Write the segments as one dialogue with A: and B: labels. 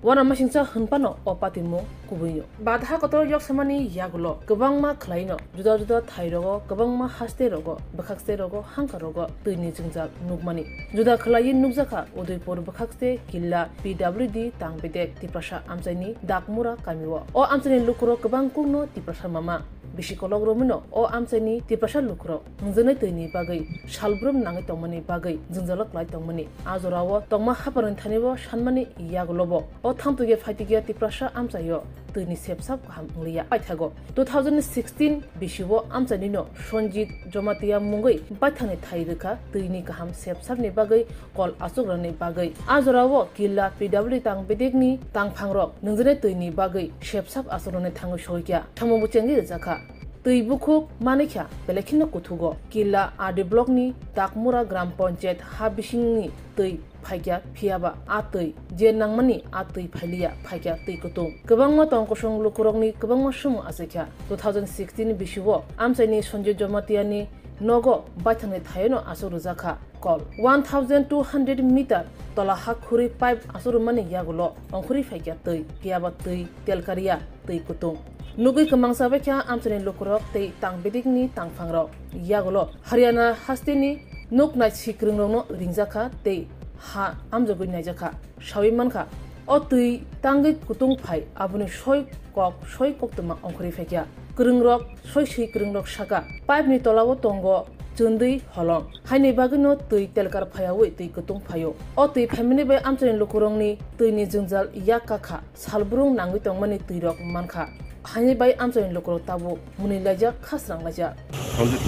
A: wana masingsa hunpano opatimo kubuyo badha kotor yok samani yagulo gobangma khlaino juda juda thairogo gobangma haste rogo bakhakste rogo hangka rogo tuini jingjak nugmani juda khlai nugjaka udaipur bakhakste killa pwd tangbedek tiprasha amchaini dakmura kamiwo o amchani lukro gobang kungno tiprasha mama Bishikolog Romino o amchani tiprasha lukro ngjene tuini bagai shalbrum nangai tongmani bagai jinjalak lai tongmani ajorawo tongma haparin thanibo shanmani yagulobo o thangtuge phaitigia tiprasha amchayo tuini sepsap kaham ngliya paithago 2016 bishibo amchani no Sonjit Jomatia mungai paithane thairika tuini kaham sepsapni bagai kol asugrani bagai ajorawo killa pwd tangbedekni tangphangrok ngjene tuini bagai sepsap asugrani thangu soikya thamubu chengi jaka Tuibukuk manikya belekino kutugo killa ade blockni takmura gram panchayat habishingni tui phaikya phiaba atui je nangmani atui phailia phaikya tui kutung kabangma tongkosong lukurokni kabangma sumu asekya 2016 bishiwo amchaini Sonjit Jomatiani nogo baithane thayeno asuru zakha call 1200 meter tola hakhuri pipe asuru mani yagulo ongkhuri phaikya tui phiaba tui telkaria tui kutung Nugui kemang sabekya amchani lukurok tei tangbedikni tangphangrok yagulo Haryana hasteni nuk nai sikringrokno ringjaka tei ha amjogui naijaka shawimankha o tui tangi kutung phai abuni soi kok tuma ongkhri phekya kringrok soi kringrok saka pipe ni tolawo tongo chundui holong haini bagino tui telkar phayawi tui kutung phayo o tui family bai amchani lukurongni tuini jungjal yakakha salbrung nangui tongmani tuirok mankha Hani bai amchain lokro tabu muni laja khasrang laja
B: Sonjit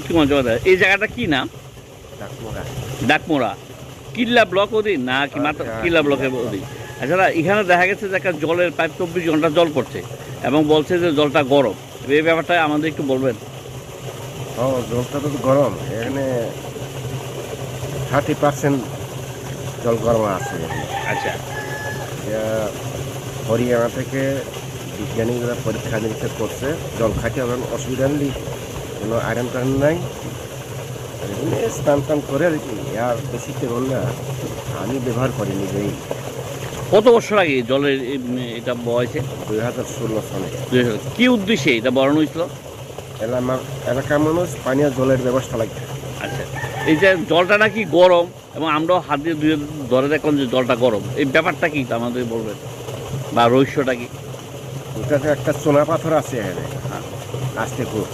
B: Kumar Jamatia এই জায়গাটা কি নাম ডাকমোড়া কিল্লা block অধীন না কি মাত্র কিল্লা ব্লকের অধীন আচ্ছা এখানে দেখা গেছে যে একটা জলের পাইপ 24 ঘন্টা জল পড়ছে এবং বলছে যে জলটা গরম এই ব্যাপারটা আমাদের একটু বলবেন
C: জলটা তো গরম এখানে 30% জল গরম আছে
B: আচ্ছা
C: হরিয়ানা থেকে বিজ্ঞানীরা পরীক্ষা নিরীক্ষা করছে জল খাইতে হবে অসুবিধা নেই কোনো আয়রন টান নাই স্নান টান করে আর বেশি তেমন না আমি ব্যবহার করি নিজেই
B: কত বছর আগে জলের এটা বয়সে
C: 2016 সালে
B: কি উদ্দেশ্যে এটা বরানো হয়েছিল
C: এলাকার মানুষ পানীয় জলের ব্যবস্থা লাগবে
B: আচ্ছা এই যে জলটা নাকি গরম এবং আমরাও হাত দিয়ে ধুয়ে ধরে দেখলাম যে জলটা গরম এই ব্যাপারটা কি আমাদের বলবেন বা রহস্যটা কি
C: ওটাতে একটা সোনা পাথর আছে এখানে আসতে খুব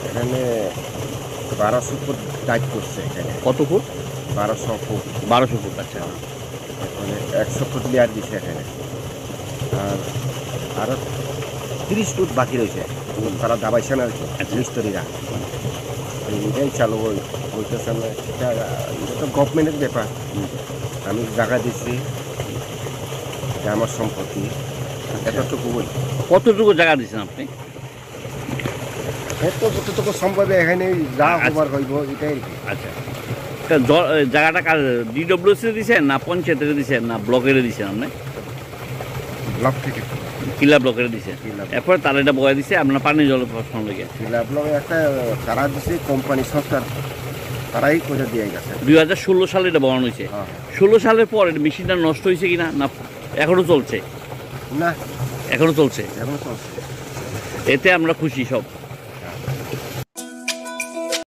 C: এখানে 1200 ফুট টাইট করছে এখানে
B: কত ফুট
C: 1200 ফুট
B: 1200 ফুট আচ্ছা
C: মানে 100 ফুট লেয়ার দিচ্ছে এখানে আর আরো 30 ফুট বাকি রয়েছে তারা দাবাইছে না মিস্ত্রিরা এটাই চালু হইতেছে না এটা তো গভর্নমেন্টের ব্যাপার আমি জায়গা দিচ্ছি এটা আমার সম্পত্তি
B: কতটুকু জায়গা দিচ্ছেন আপনি
C: যতটুকু সম্ভব এখানে যা হবার হইব এটাই
B: আচ্ছা জায়গাটা ডিডব্লিউসি দিচ্ছেন না পঞ্চায়েতের দিচ্ছেন না ব্লকের দিচ্ছেন আপনি
C: ব্লক থেকে
B: কিলা ব্লকের দিচ্ছেন এরপরে তারা এটা বয়া দিচ্ছে আপনার পানি জল প্রশ্ন লেগে
C: কিলা ব্লকে একটা তারা দিচ্ছে কোম্পানি সরকার তারাই করে দিয়ে গেছে
B: 2016 সালে এটা বানানো হয়েছে 16 সালের পর মেশিনটা নষ্ট হয়েছে কিনা না এখনো চলছে
C: না
B: এখনো চলছে
C: এখনো চলছে
B: এতে আমরা খুশি সব